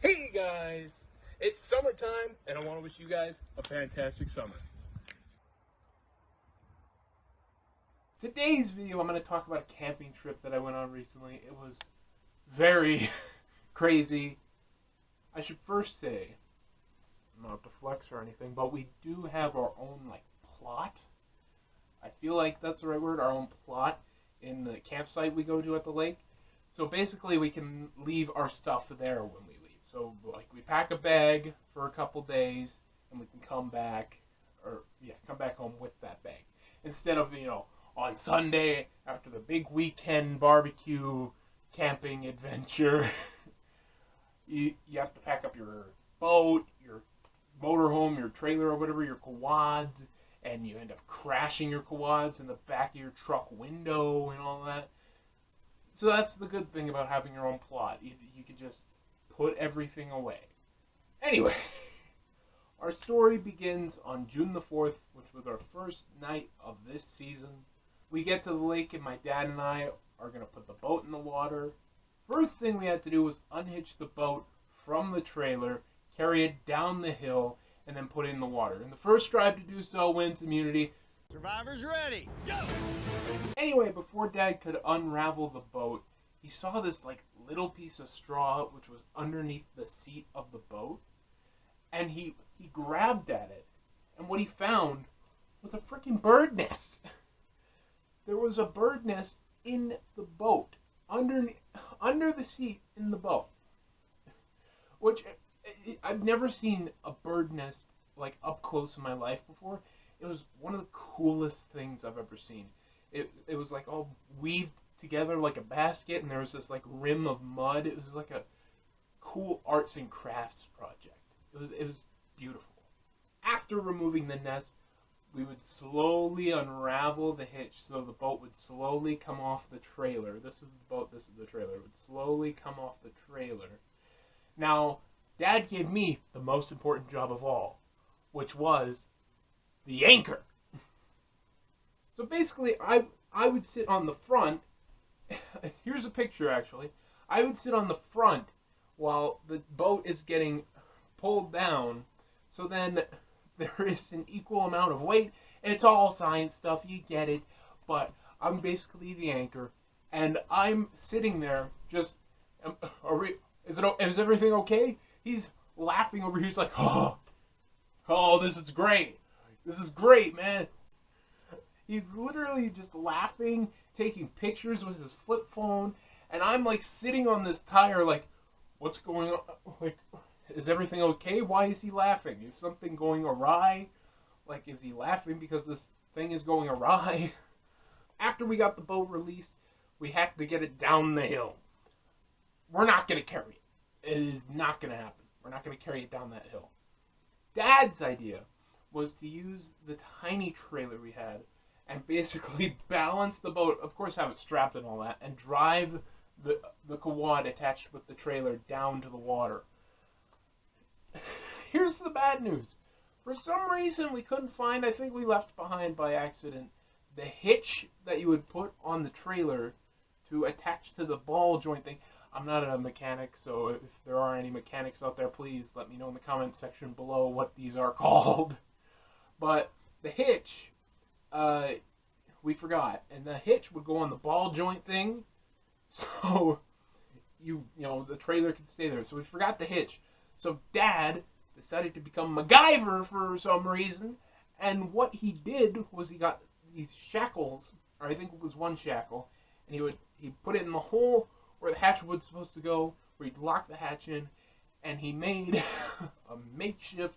Hey guys, it's summertime and I want to wish you guys a fantastic summer. Today's video, I'm going to talk about a camping trip that I went on recently. It was very crazy. I should first say, not to flex or anything, but we do have our own plot. I feel like that's the right word, our own plot in the campsite we go to at the lake. So basically we can leave our stuff there when we leave. So we pack a bag for a couple days and we can come back home with that bag. Instead of, on Sunday after the big weekend barbecue camping adventure, you have to pack up your boat, your motorhome, your trailer or whatever, your quads, and you end up crashing your quads in the back of your truck window and all that. So that's the good thing about having your own plot. You can just put everything away. Anyway, our story begins on June the 4th, which was our first night of this season. We get to the lake and my dad and I are going to put the boat in the water. First thing we had to do was unhitch the boat from the trailer, carry it down the hill, and then put it in the water. And the first tribe to do so wins immunity. Survivors ready, go! Anyway, before Dad could unravel the boat, he saw this little piece of straw which was underneath the seat of the boat, and he grabbed at it, and what he found was a freaking bird nest. There was a bird nest in the boat, under the seat in the boat, which I've never seen a bird nest up close in my life before. It was one of the coolest things I've ever seen. It was all weaved together like a basket, and there was this rim of mud. It was like a cool arts and crafts project. It was beautiful. After removing the nest, we would slowly unravel the hitch so the boat would slowly come off the trailer. This is the boat, this is the trailer. It would slowly come off the trailer. Now, Dad gave me the most important job of all, which was the anchor. So basically, I would sit on the front. Here's a picture, actually. I would sit on the front while the boat is getting pulled down. So then there is an equal amount of weight. It's all science stuff, you get it. But I'm basically the anchor, and I'm sitting there just. Is everything okay? He's laughing over here. He's like, oh, this is great. This is great, man. He's literally just laughing, taking pictures with his flip phone, and I'm sitting on this tire what's going on? Is everything okay? Why is he laughing? Is something going awry? Is he laughing because this thing is going awry? After we got the boat released, we had to get it down the hill. We're not going to carry it. It is not going to happen. We're not going to carry it down that hill. Dad's idea was to use the tiny trailer we had and basically balance the boat, of course have it strapped and all that, and drive the quad attached with the trailer down to the water. Here's the bad news. For some reason we couldn't find, I think we left behind by accident, the hitch that you would put on the trailer to attach to the ball joint thing. I'm not a mechanic, so if there are any mechanics out there, please let me know in the comment section below what these are called. But the hitch, we forgot, and the hitch would go on the ball joint thing, so the trailer could stay there. So we forgot the hitch. So Dad decided to become MacGyver for some reason, and what he did was he got these shackles, or I think it was one shackle, and he put it in the hole where the hatch was supposed to go, where he'd lock the hatch in, and he made a makeshift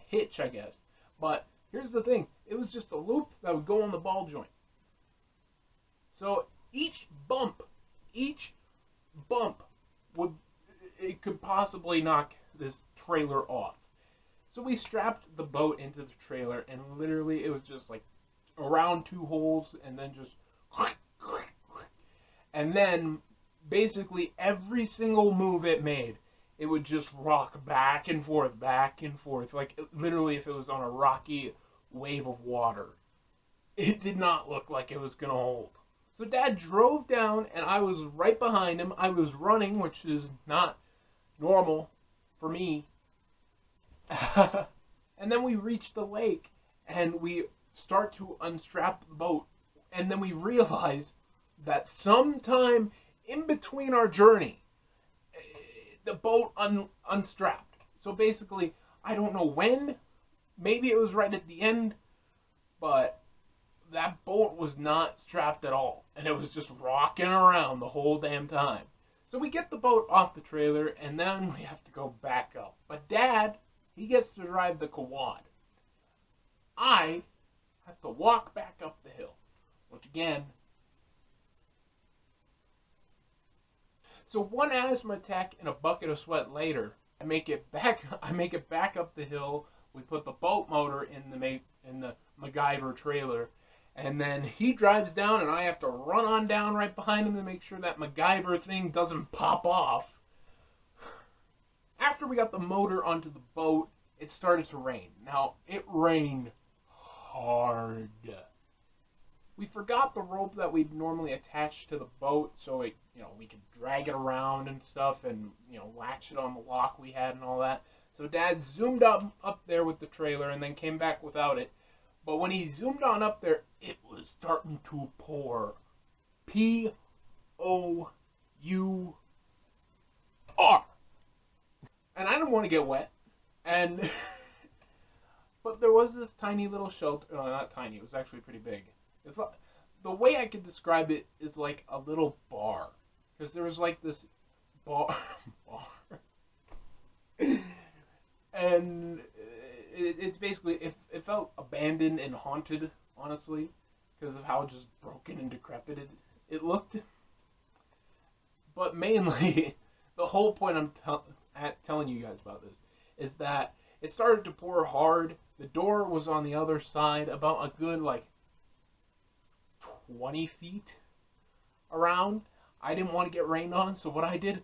hitch, I guess. But here's the thing, it was just a loop that would go on the ball joint. So each bump it could possibly knock this trailer off. So we strapped the boat into the trailer, and literally it was just around two holes, and then just, and then basically every single move it made, it would just rock back and forth, literally if it was on a rocky wave of water. It did not look like it was gonna hold. So Dad drove down, and I was right behind him. I was running, which is not normal for me. And then we reach the lake and we start to unstrap the boat. And then we realize that sometime in between our journey, the boat unstrapped. So basically, I don't know when. Maybe it was right at the end, but that boat was not strapped at all. And it was just rocking around the whole damn time. So we get the boat off the trailer, and then we have to go back up. But Dad, he gets to drive the quad. I have to walk back up the hill, which again. So one asthma attack and a bucket of sweat later, I make it back up the hill. We put the boat motor in the MacGyver trailer, and then he drives down, and I have to run on down right behind him to make sure that MacGyver thing doesn't pop off. After we got the motor onto the boat, it started to rain. Now, it rained hard. We forgot the rope that we'd normally attach to the boat, so it, we could drag it around and stuff, and latch it on the lock we had and all that. So Dad zoomed up there with the trailer and then came back without it. But when he zoomed on up there, it was starting to pour. P-O-U-R. And I didn't want to get wet. And but there was this tiny little shelter. No, not tiny. It was actually pretty big. It's like, the way I could describe it is like a little bar, because there was like this bar, and it's basically it felt abandoned and haunted, honestly, because of how just broken and decrepit it looked. But mainly, the whole point I'm telling you guys about this is that it started to pour hard. The door was on the other side, about a good 20 feet around. I didn't want to get rained on, so what I did,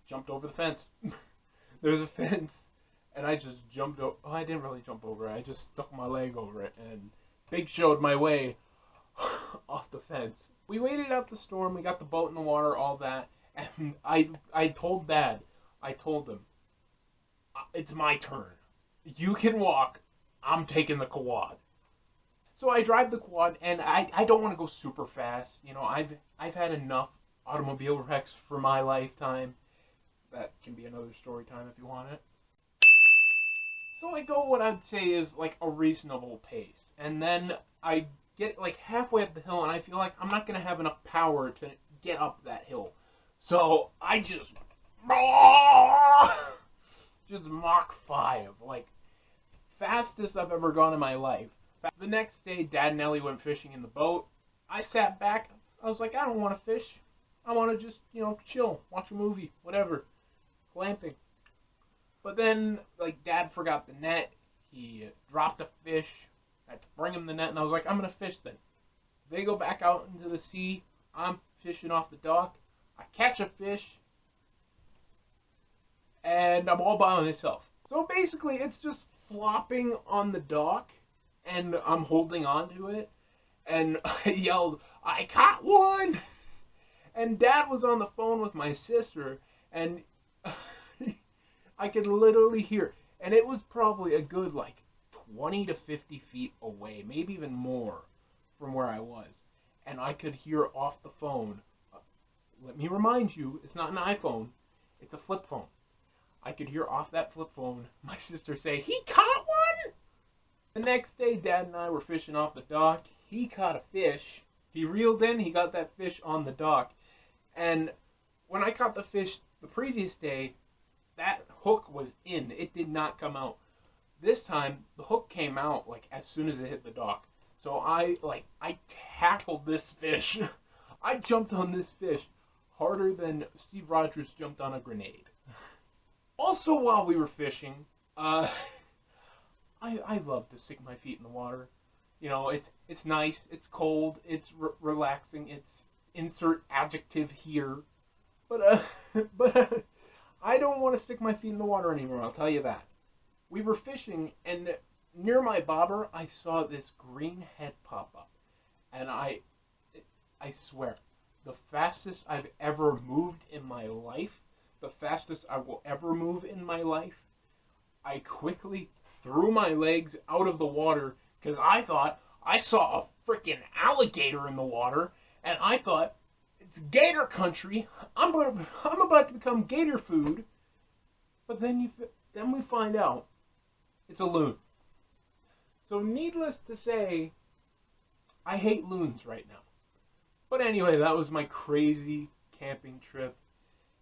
jumped over the fence. There's a fence, and I just jumped over. Oh, I didn't really jump over it. I just stuck my leg over it, and Big showed my way off the fence. We waited out the storm. We got the boat in the water, all that, and I told Dad. I told him, it's my turn. You can walk. I'm taking the quad. So I drive the quad, and I don't want to go super fast. I've had enough automobile wrecks for my lifetime. That can be another story time if you want it. So I go what I'd say is like a reasonable pace. And then I get halfway up the hill, and I feel like I'm not going to have enough power to get up that hill. So I just Mach 5. Fastest I've ever gone in my life. The next day, Dad and Ellie went fishing in the boat. I sat back. I was like, I don't want to fish. I want to just, chill, watch a movie, whatever. Glamping. But then, Dad forgot the net. He dropped a fish. I had to bring him the net, and I was like, I'm going to fish then. They go back out into the sea. I'm fishing off the dock. I catch a fish. And I'm all by myself. So basically, it's just flopping on the dock. And I'm holding on to it, and I yelled, I caught one! And Dad was on the phone with my sister, and I could literally hear, and it was probably a good 20 to 50 feet away, maybe even more from where I was. And I could hear off the phone, let me remind you, it's not an iPhone, it's a flip phone. I could hear off that flip phone my sister say, he caught one! The next day, Dad and I were fishing off the dock. He caught a fish. He reeled in. He got that fish on the dock. And when I caught the fish the previous day, that hook was in. It did not come out. This time, the hook came out as soon as it hit the dock. So I tackled this fish. I jumped on this fish harder than Steve Rogers jumped on a grenade. Also, while we were fishing, I love to stick my feet in the water. It's nice, it's cold, it's relaxing, it's insert adjective here. But I don't want to stick my feet in the water anymore, I'll tell you that. We were fishing, and near my bobber, I saw this green head pop up. And I swear, the fastest I've ever moved in my life, the fastest I will ever move in my life, I quickly threw my legs out of the water because I thought I saw a freaking alligator in the water, and I thought, it's gator country. I'm about to become gator food. But then we find out it's a loon. So needless to say, I hate loons right now. But anyway, that was my crazy camping trip.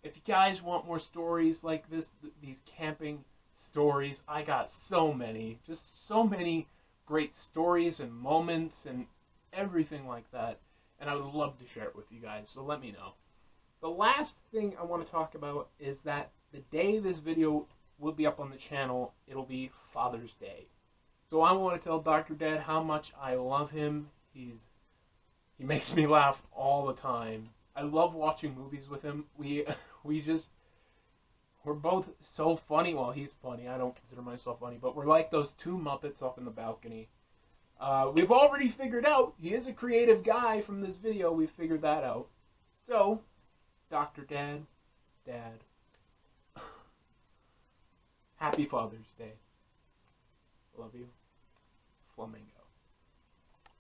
If you guys want more stories like this, these camping stories, I got so many. Just so many great stories and moments and everything like that. And I would love to share it with you guys, so let me know. The last thing I want to talk about is that the day this video will be up on the channel, it'll be Father's Day. So I want to tell Dr. Dad how much I love him. He makes me laugh all the time. I love watching movies with him. We're both so funny. Well, he's funny. I don't consider myself funny, but we're like those two Muppets up in the balcony. We've already figured out he is a creative guy from this video. We've figured that out. So, Dr. Dad, Happy Father's Day. Love you. Flamingo.